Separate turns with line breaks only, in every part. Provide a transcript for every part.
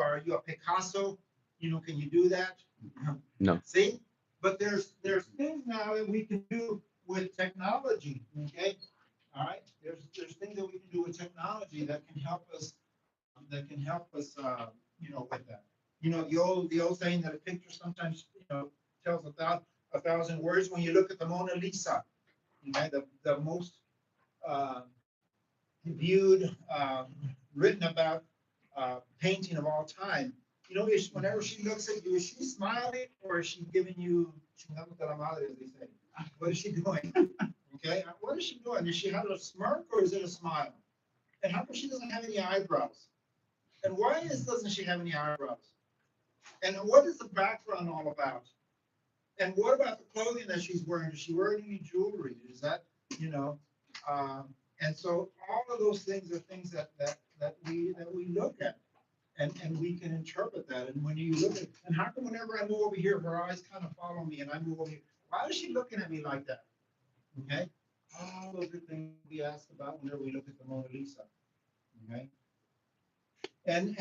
are you a Picasso? Can you do that?
No.
See, but there's things now that we can do with technology. Okay, all right. There's things that we can do with technology that can help us. With that. The old saying that a picture sometimes tells a thousand words. When you look at the Mona Lisa, okay, the most uh, viewed, written about painting of all time. Whenever she looks at you, is she smiling or is she giving you chingando de la madre, as they say? What is she doing? Okay, what is she doing? Does she have a smirk or is it a smile? And how come she doesn't have any eyebrows? And why doesn't she have any eyebrows? And what is the background all about? And what about the clothing that she's wearing? Is she wearing any jewelry? Is that, and so all of those things are things that we look at and we can interpret that. And when you look at, and how come whenever I move over here, her eyes kind of follow me and I move over here? Why is she looking at me like that? Okay. All those are things we ask about whenever we look at the Mona Lisa. Okay. And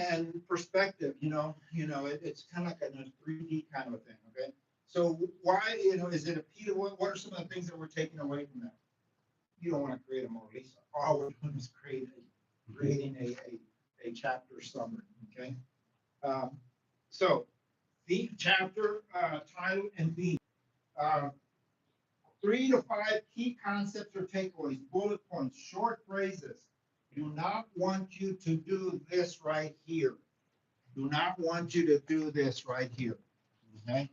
perspective, it's kind of like a 3D kind of a thing. Okay. So why, is it a what are some of the things that we're taking away from that? You don't want to create a Mona Lisa. All we're doing is creating a chapter summary. Okay. So the chapter title and theme. 3 to 5 key concepts or takeaways, bullet points, short phrases. Do not want you to do this right here. Do not want you to do this right here. Okay.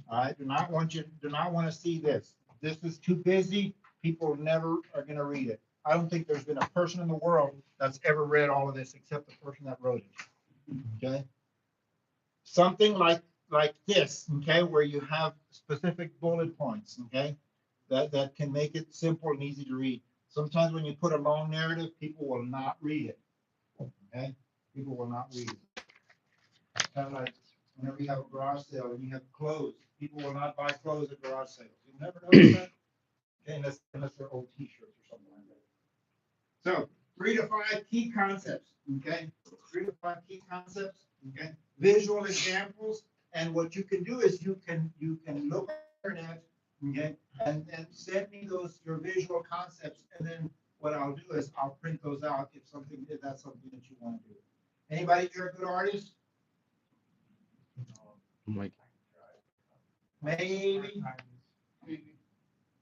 All right. Do not want to see this. This is too busy. People never are going to read it. I don't think there's been a person in the world that's ever read all of this except the person that wrote it. Okay. Something like this, okay, where you have specific bullet points, okay, that can make it simple and easy to read. Sometimes when you put a long narrative, people will not read it. Okay, people will not read it. Kind of like whenever you have a garage sale and you have clothes, people will not buy clothes at garage sales. You'll never notice that. Okay, unless they're old T-shirts or something like that. So 3 to 5 key concepts. Okay, 3 to 5 key concepts. Okay, visual examples, and what you can do is you can look on the internet, okay, and send me your visual concepts, and then what I'll do is I'll print those out if that's something that you want to do. Anybody here a good artist?
Mike.
Maybe.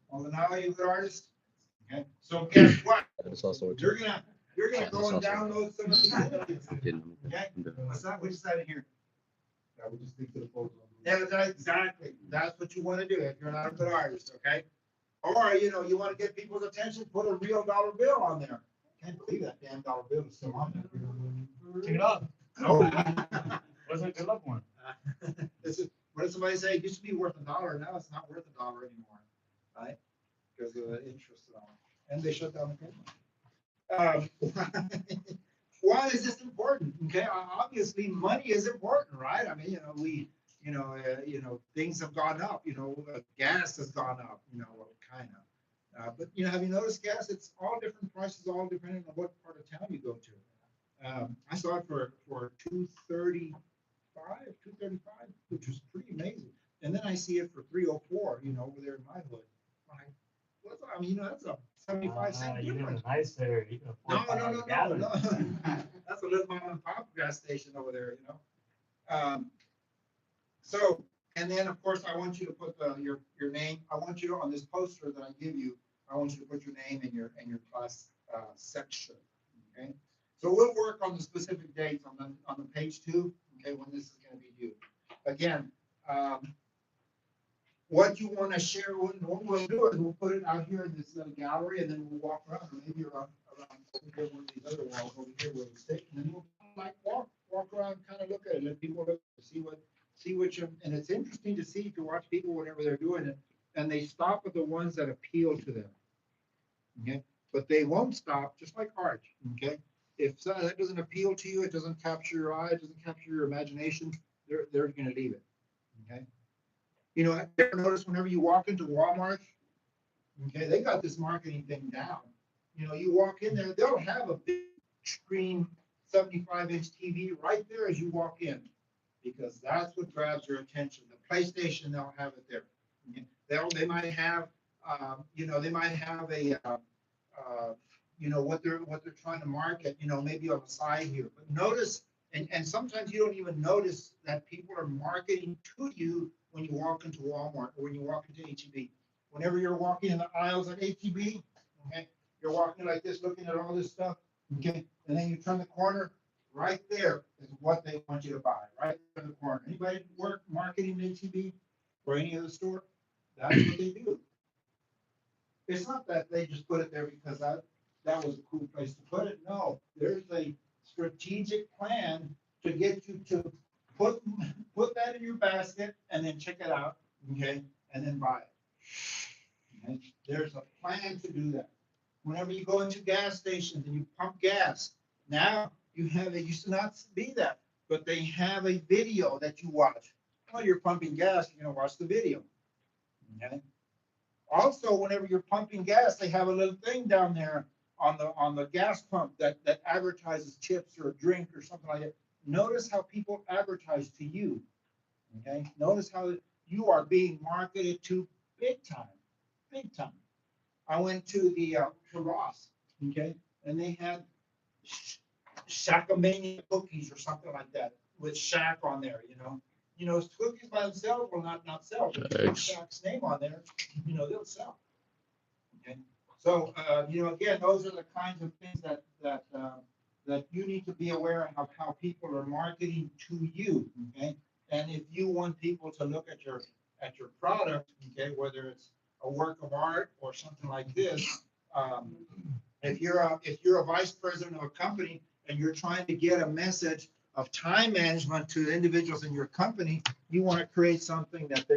Well, now you're a good artist. Okay. So guess what?
That's also
You're gonna go and download some of these images. Okay. What's that? Which side of here?
Yeah, we just stick to the photos.
Yeah, exactly. That's what you want to do if you're not a good artist, okay? Or you want to get people's attention, put a real dollar bill on there. Can't believe that damn dollar bill is still on there.
Take it off.
No.
Wasn't a good luck one.
What did somebody say? It used to be worth $1. Now it's not worth $1 anymore, right? Because of the interest on it. And they shut down the payment. Why is this important? Okay, obviously money is important, right? I mean, things have gone up. Gas has gone up. Kind of. But have you noticed gas? It's all different prices, all depending on what part of town you go to. I saw it for $2.35, which was pretty amazing. And then I see it for $3.04, over there in my hood. That's a 75-cent
You
difference.
live nice there. You can afford
No. That's a little mom and pop gas station over there, So, and then of course I want you to put your name. I want you to, on this poster that I give you, I want you to put your name and your class section. Okay. So we'll work on the specific dates on the page 2. Okay, when this is going to be due. Again, what you want to share, what we'll do is we'll put it out here in this little gallery, and then we'll walk around, or maybe around over here, one of these other walls over here where we stick, and then we'll walk around, kind of look at it, let people look, see what you, and it's interesting to watch people whenever they're doing it, and they stop at the ones that appeal to them. Okay, but they won't stop, just like art. Okay, if that doesn't appeal to you, it doesn't capture your eye, it doesn't capture your imagination, they're going to leave it. Okay. You ever notice whenever you walk into Walmart, okay, they got this marketing thing down. You walk in there, they'll have a big screen 75-inch TV right there as you walk in, because that's what grabs your attention. The PlayStation, they'll have it there. They might have, they might have a, what they're trying to market, maybe on the side here. But notice, and sometimes you don't even notice that people are marketing to you when you walk into Walmart or when you walk into HEB. Whenever you're walking in the aisles at HEB, okay, you're walking like this, looking at all this stuff, okay, and then you turn the corner, right there is what they want you to buy, right in the corner. Anybody work marketing at HEB or any other store? That's what they do. It's not that they just put it there because that was a cool place to put it. No, there's a strategic plan to get you to put that in your basket and then check it out, okay, and then buy it. Okay? There's a plan to do that. Whenever you go into gas stations and you pump gas, now you have, it used to not be that, but they have a video that you watch. While you're pumping gas, you're gonna watch the video. Okay? Also, whenever you're pumping gas, they have a little thing down there on the gas pump that advertises chips or a drink or something like that. Notice how people advertise to you. Okay? Notice how you are being marketed to big time, big time. I went to to Ross, okay, and they had Shackamania cookies or something like that with Shack on there, cookies by themselves will not sell. But if you put Shack's name on there, they'll sell. Okay, so again, those are the kinds of things that you need to be aware of how people are marketing to you. Okay, and if you want people to look at your product, okay, whether it's a work of art or something like this, if you're a vice president of a company and you're trying to get a message of time management to the individuals in your company, you want to create something that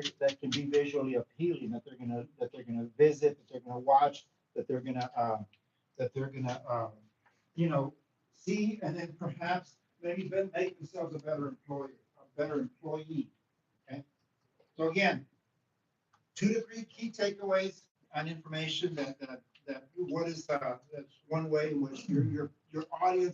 can be visually appealing, that they're gonna visit, that they're gonna watch, that they're gonna see, and then perhaps maybe make themselves a better employee. Okay. So again, 2 to 3 key takeaways on information that's one way in which your audience